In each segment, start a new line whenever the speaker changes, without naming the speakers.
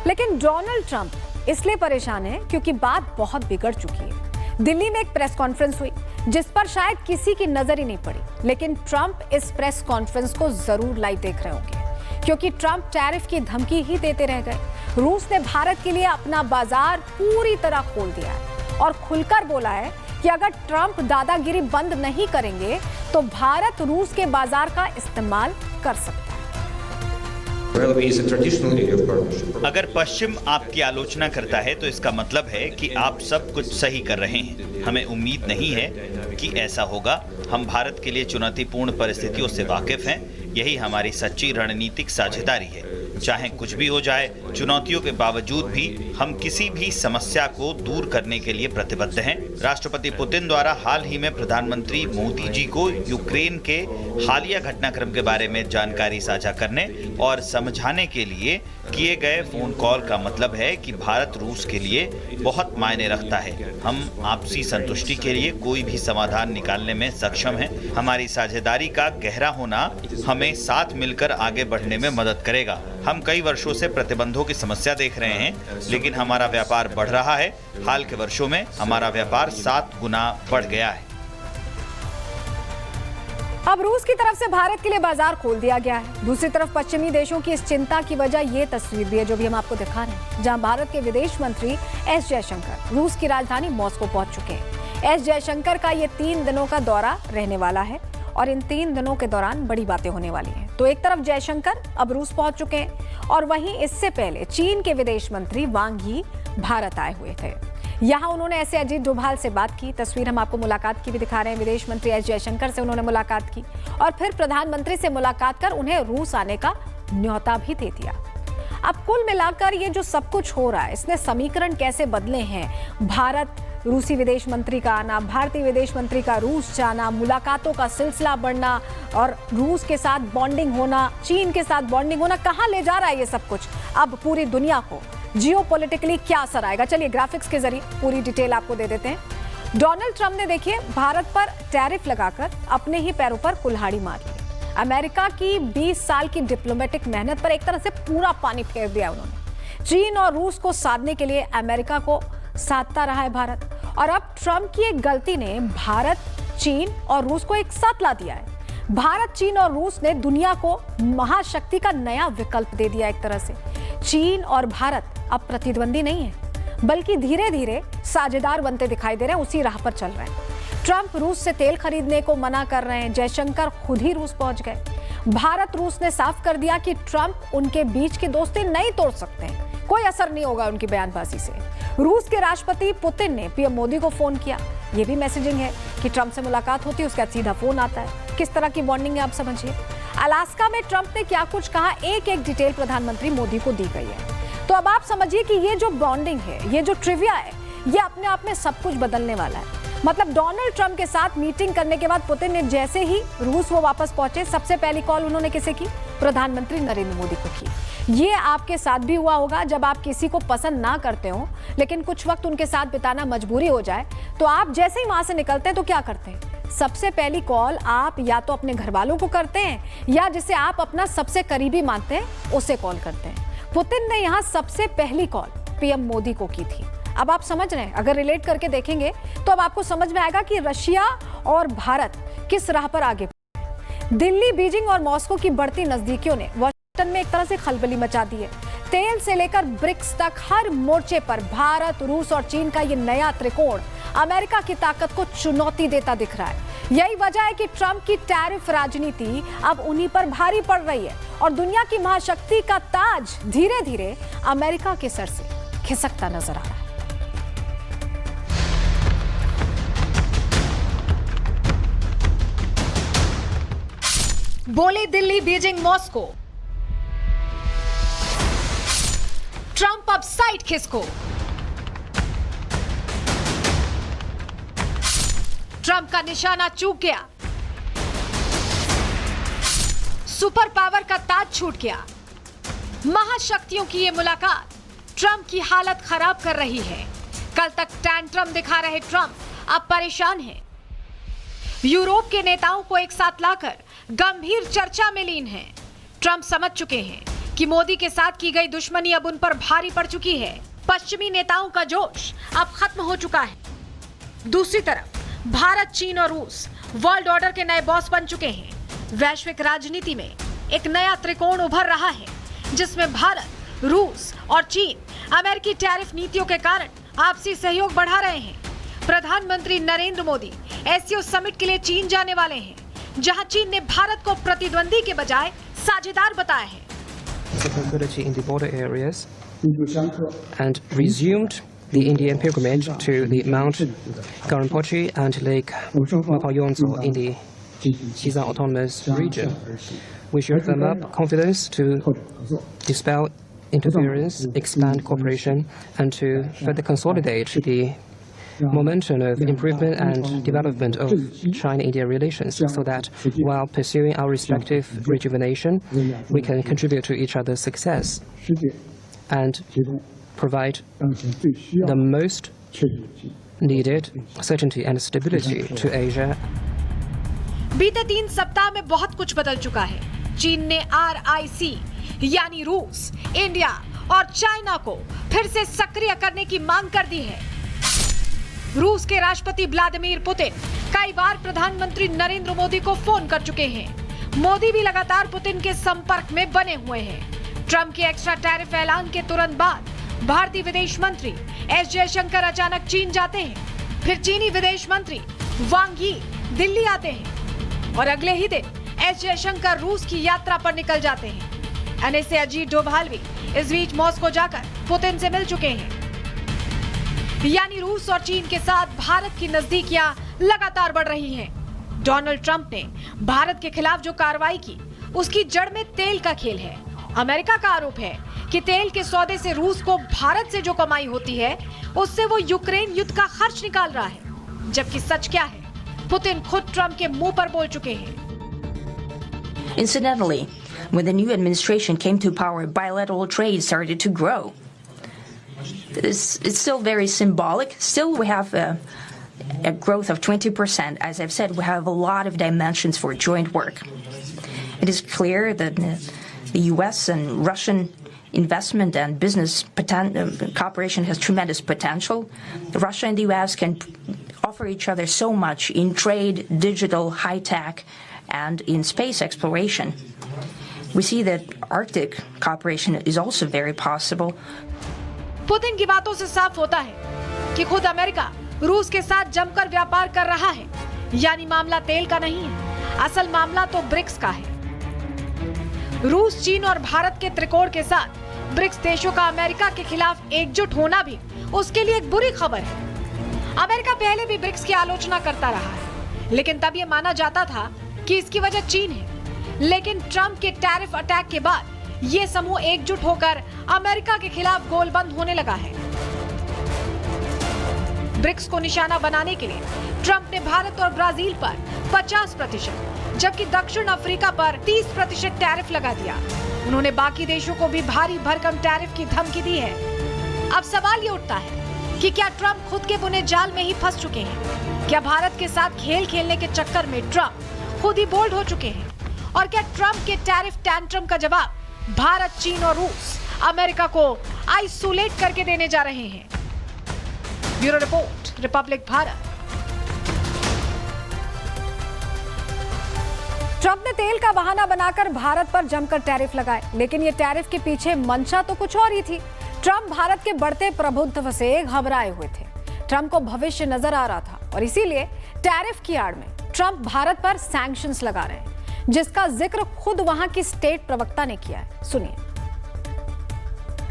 लेकिन Donald Trump इसलिए परेशान है क्योंकि बात बहुत बिगड़ चुकी है। दिल्ली में एक प्रेस कॉन्फ्रेंस हुई जिस पर शायद किसी की नजर ही नहीं पड़ी, लेकिन ट्रंप इस प्रेस कॉन्फ्रेंस को जरूर लाइव देख रहे होंगे क्योंकि ट्रंप टैरिफ की धमकी ही देते रह गए। रूस ने भारत के लिए अपना बाजार पूरी तरह खोल दिया है और खुलकर बोला है कि अगर ट्रंप दादागिरी बंद नहीं करेंगे तो भारत रूस के बाजार का इस्तेमाल कर सकता है।
अगर पश्चिम आपकी आलोचना करता है तो इसका मतलब है कि आप सब कुछ सही कर रहे हैं। हमें उम्मीद नहीं है कि ऐसा होगा। हम भारत के लिए चुनौतीपूर्ण परिस्थितियों से वाकिफ हैं। यही हमारी सच्ची रणनीतिक साझेदारी है। चाहे कुछ भी हो जाए, चुनौतियों के बावजूद भी हम किसी भी समस्या को दूर करने के लिए प्रतिबद्ध हैं। राष्ट्रपति पुतिन द्वारा हाल ही में प्रधानमंत्री मोदी जी को यूक्रेन के हालिया घटनाक्रम के बारे में जानकारी साझा करने और समझाने के लिए किए गए फोन कॉल का मतलब है कि भारत रूस के लिए बहुत मायने रखता है। हम आपसी संतुष्टि के लिए कोई भी समाधान निकालने में सक्षम हैं। हमारी साझेदारी का गहरा होना हमें साथ मिलकर आगे बढ़ने में मदद करेगा। हम कई वर्षों से प्रतिबंधों की समस्या देख रहे हैं, लेकिन हमारा व्यापार बढ़ रहा है। हाल के वर्षों में हमारा व्यापार 7 गुना बढ़ गया है।
अब रूस की तरफ से भारत के लिए बाजार खोल दिया गया है। दूसरी तरफ पश्चिमी देशों की इस चिंता की वजह ये तस्वीर भी है जो भी हम आपको दिखा रहे हैं, जहां भारत के विदेश मंत्री एस जयशंकर रूस की राजधानी मॉस्को पहुंच चुके हैं। एस जयशंकर का ये 3 दिनों का दौरा रहने वाला है और इन 3 दिनों के दौरान बड़ी बातें होने वाली हैं। तो एक तरफ जयशंकर अब रूस पहुंच चुके हैं और वहीं इससे पहले चीन के विदेश मंत्री वांग यी भारत आए हुए थे। यहां उन्होंने ऐसे अजीत डोभाल से बात की। तस्वीर हम आपको मुलाकात की भी दिखा रहे हैं। विदेश मंत्री एस जयशंकर से उन्होंने मुलाकात की और फिर प्रधानमंत्री से मुलाकात कर उन्हें रूस आने का न्योता भी दे दिया। अब कुल मिलाकर ये जो सब कुछ हो रहा है, इसने समीकरण कैसे बदले हैं। भारत रूसी विदेश मंत्री का आना, भारतीय विदेश मंत्री का रूस जाना, मुलाकातों का सिलसिला बढ़ना और रूस के साथ बॉन्डिंग होना, चीन के साथ बॉन्डिंग होना, कहां ले जा रहा है ये सब कुछ। अब पूरी दुनिया को जियोपॉलिटिकली क्या असर आएगा, चलिए ग्राफिक्स के जरिए पूरी डिटेल आपको दे देते हैं। डोनाल्ड ट्रंप ने देखिए भारत पर टैरिफ लगाकर अपने ही पैरों पर कुल्हाड़ी मार ली। अमेरिका की 20 साल की डिप्लोमेटिक मेहनत पर एक तरह से पूरा पानी फेर दिया उन्होंने। चीन और रूस को साधने के लिए अमेरिका को साधता रहा है भारत, और अब ट्रंप की एक गलती ने भारत, चीन और रूस को एक साथ ला दिया है। भारत, चीन और रूस ने दुनिया को महाशक्ति का नया विकल्प दे दिया एक तरह से। चीन और भारत अब प्रतिद्वंदी नहीं है, बल्कि धीरे धीरे साझेदार बनते दिखाई दे रहे हैं, उसी राह पर चल रहे हैं। ट्रंप रूस से तेल खरीदने को मना कर रहे हैं। जयशंकर खुद ही रूस पहुंच गए। भारत रूस ने साफ कर दिया कि ट्रंप उनके बीच की दोस्ती नहीं तोड़ सकते हैं, कोई असर नहीं होगा उनकी बयानबाजी से। रूस के राष्ट्रपति पुतिन ने पीएम मोदी को फोन किया। यह भी मैसेजिंग है कि ट्रंप से मुलाकात होती है, उसके बाद सीधा फोन आता है। किस तरह की बॉन्डिंग है आप समझिए। अलास्का में ट्रंप ने क्या कुछ कहा, एक एक डिटेल प्रधानमंत्री मोदी को दी गई है। तो अब आप समझिए कि ये जो बॉन्डिंग है, ये जो ट्रिविया है, ये अपने आप में सब कुछ बदलने वाला है। मतलब डोनाल्ड ट्रंप के साथ मीटिंग करने के बाद पुतिन ने जैसे ही रूस वो वापस पहुंचे, सबसे पहली कॉल उन्होंने किसे की? प्रधानमंत्री नरेंद्र मोदी को की। ये आपके साथ भी हुआ होगा, जब आप किसी को पसंद ना करते हो लेकिन कुछ वक्त उनके साथ बिताना मजबूरी हो जाए, तो आप जैसे ही वहां से निकलते हैं तो क्या करते हैं? सबसे पहली कॉल आप या तो अपने घर वालों को करते हैं या जिसे आप अपना सबसे करीबी मानते हैं उसे कॉल करते हैं। पुतिन ने यहां सबसे पहली कॉल पीएम मोदी को की थी। अब आप समझ रहे हैं, अगर रिलेट करके देखेंगे तो अब आपको समझ में आएगा कि रशिया और भारत किस राह पर आगे बढ़े हैं। दिल्ली, बीजिंग और मॉस्को की बढ़ती नजदीकियों ने वाशिंगटन में एक तरह से खलबली मचा दी है। तेल से लेकर ब्रिक्स तक हर मोर्चे पर भारत, रूस और चीन का ये नया त्रिकोण अमेरिका की ताकत को चुनौती देता दिख रहा है। यही वजह है कि ट्रंप की टैरिफ राजनीति अब उन्हीं पर भारी पड़ रही है और दुनिया की महाशक्ति का ताज धीरे धीरे अमेरिका के सर से खिसकता नजर आ रहा है। बोले दिल्ली, बीजिंग, मॉस्को, ट्रंप अब साइड खिसको। ट्रंप का निशाना चूक गया, सुपर पावर का ताज छूट गया। महाशक्तियों की ये मुलाकात ट्रंप की हालत खराब कर रही है। कल तक टैंट्रम दिखा रहे ट्रंप अब परेशान हैं। यूरोप के नेताओं को एक साथ लाकर गंभीर चर्चा में लीन हैं। ट्रंप समझ चुके हैं कि मोदी के साथ की गई दुश्मनी अब उन पर भारी पड़ चुकी है। पश्चिमी नेताओं का जोश अब खत्म हो चुका है। दूसरी तरफ भारत, चीन और रूस वर्ल्ड ऑर्डर के नए बॉस बन चुके हैं। वैश्विक राजनीति में एक नया त्रिकोण उभर रहा है, जिसमें भारत, रूस और चीन अमेरिकी टैरिफ नीतियों के कारण आपसी सहयोग बढ़ा रहे हैं। प्रधानमंत्री नरेंद्र मोदी एससीओ समिट के लिए चीन जाने वाले हैं, जहां चीन ने भारत को प्रतिद्वंदी के बजाय साझेदार बताया है।
Capability in the border areas and resumed the Indian pilgrimage to the Mount Garampochi and Lake Mapayonso in the Xizang Autonomous Region. We showed them up confidence to dispel interference, expand cooperation, and to further consolidate the momentum of improvement and development of China-India relations, so that while pursuing our respective rejuvenation, we can contribute to each other's success and provide the most needed certainty and stability to Asia.
बीते 3 सप्ताह में बहुत कुछ बदल चुका है। चीन ने RIC यानी रूस, इंडिया और चाइना को फिर से सक्रिय करने की मांग कर दी है। रूस के राष्ट्रपति व्लादिमीर पुतिन कई बार प्रधानमंत्री नरेंद्र मोदी को फोन कर चुके हैं। मोदी भी लगातार पुतिन के संपर्क में बने हुए हैं। ट्रंप के एक्स्ट्रा टैरिफ ऐलान के तुरंत बाद भारतीय विदेश मंत्री एस जयशंकर अचानक चीन जाते हैं। फिर चीनी विदेश मंत्री वांग यी दिल्ली आते हैं और अगले ही दिन एस जयशंकर रूस की यात्रा पर निकल जाते हैं। एनएसए अजीत डोभाल भी इस बीच मॉस्को जाकर पुतिन से मिल चुके हैं। यानी रूस और चीन के साथ भारत की नजदीकियां लगातार बढ़ रही हैं। डोनाल्ड ट्रंप ने भारत के खिलाफ जो कार्रवाई की, उसकी जड़ में तेल का खेल है। अमेरिका का आरोप है कि तेल के सौदे से रूस को भारत से जो कमाई होती है, उससे वो यूक्रेन युद्ध का खर्च निकाल रहा है। जबकि सच क्या है, पुतिन खुद ट्रंप के मुंह पर बोल चुके हैं।
Incidentally, when the new administration came to power, bilateral trade started to grow. It's still very symbolic. Still, we have a growth of 20%. As I've said, we have a lot of dimensions for joint work. It is clear that the U.S. and Russian investment and business cooperation has tremendous potential. Russia and the U.S. can offer each other so much in trade, digital, high-tech, and in space exploration. We see that Arctic cooperation is also very possible.
Putin की बातों से साफ होता है कि खुद America रूस के साथ जमकर व्यापार कर रहा है। यानी मामला तेल का नहीं है, असल मामला तो ब्रिक्स का है। रूस, चीन और भारत के त्रिकोण के साथ ब्रिक्स देशों का अमेरिका के खिलाफ एकजुट होना भी उसके लिए एक बुरी खबर है। अमेरिका पहले भी ब्रिक्स की आलोचना करता रहा है, लेकिन तब ये माना जाता था कि इसकी वजह चीन है। लेकिन ट्रंप के टैरिफ अटैक के बाद ये समूह एकजुट होकर अमेरिका के खिलाफ गोलबंद होने लगा है। ब्रिक्स को निशाना बनाने के लिए ट्रंप ने भारत और ब्राजील पर 50%, जबकि दक्षिण अफ्रीका पर 30% टैरिफ लगा दिया। उन्होंने बाकी देशों को भी भारी भरकम टैरिफ की धमकी दी है। अब सवाल ये उठता है कि क्या ट्रंप खुद के बुने जाल में ही फंस चुके हैं? क्या भारत के साथ खेल खेलने के चक्कर में ट्रंप खुद ही बोल्ड हो चुके हैं? और क्या ट्रंप के टैरिफ टैंट्रम का जवाब भारत, चीन और रूस अमेरिका को आइसोलेट करके देने जा रहे हैं? Bureau report, Republic Bharat. Trump ने तेल का बहाना बनाकर भारत पर जमकर टैरिफ लगाए, लेकिन ये टैरिफ के पीछे मंशा तो कुछ और ही थी। ट्रंप भारत के बढ़ते प्रभुत्व से घबराए हुए थे। ट्रंप को भविष्य नजर आ रहा था और इसीलिए टैरिफ की आड़ में ट्रंप भारत पर सैंक्शंस लगा रहे हैं, जिसका जिक्र खुद वहां की स्टेट प्रवक्ता ने किया है। सुनिए।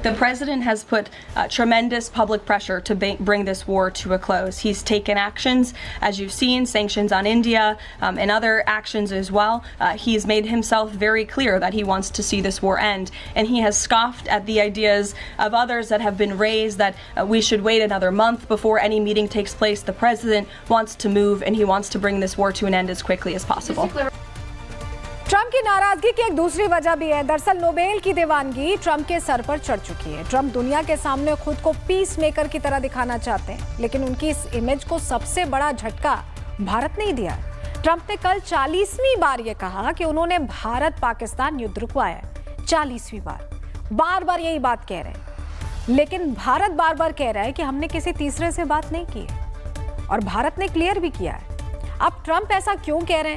The president has put tremendous public pressure to bring this war to a close. He's taken actions, as you've seen, sanctions on India and other actions as well. He's made himself very clear that he wants to see this war end, and he has scoffed at the ideas of others that have been raised that we should wait another month before any meeting takes place. The president wants to move, and he wants to bring this war to an end as quickly as possible.
Trump की नाराजगी की एक दूसरी वजह भी है। दरअसल Nobel की दीवानगी ट्रंप के सर पर चढ़ चुकी है। ट्रंप दुनिया के सामने खुद को पीस मेकर की तरह दिखाना चाहते हैं, लेकिन उनकी इस इमेज को सबसे बड़ा झटका भारत ने ही दिया। ट्रंप ने कल 40वीं बार ये कहा कि उन्होंने भारत पाकिस्तान युद्ध रुकवाया है। 40वीं बार। बार बार यही बात कह रहे हैं, लेकिन भारत बार बार कह रहा है कि हमने किसी तीसरे से बात नहीं की है और भारत ने क्लियर भी किया है। अब ट्रंप ऐसा क्यों कह रहे हैं?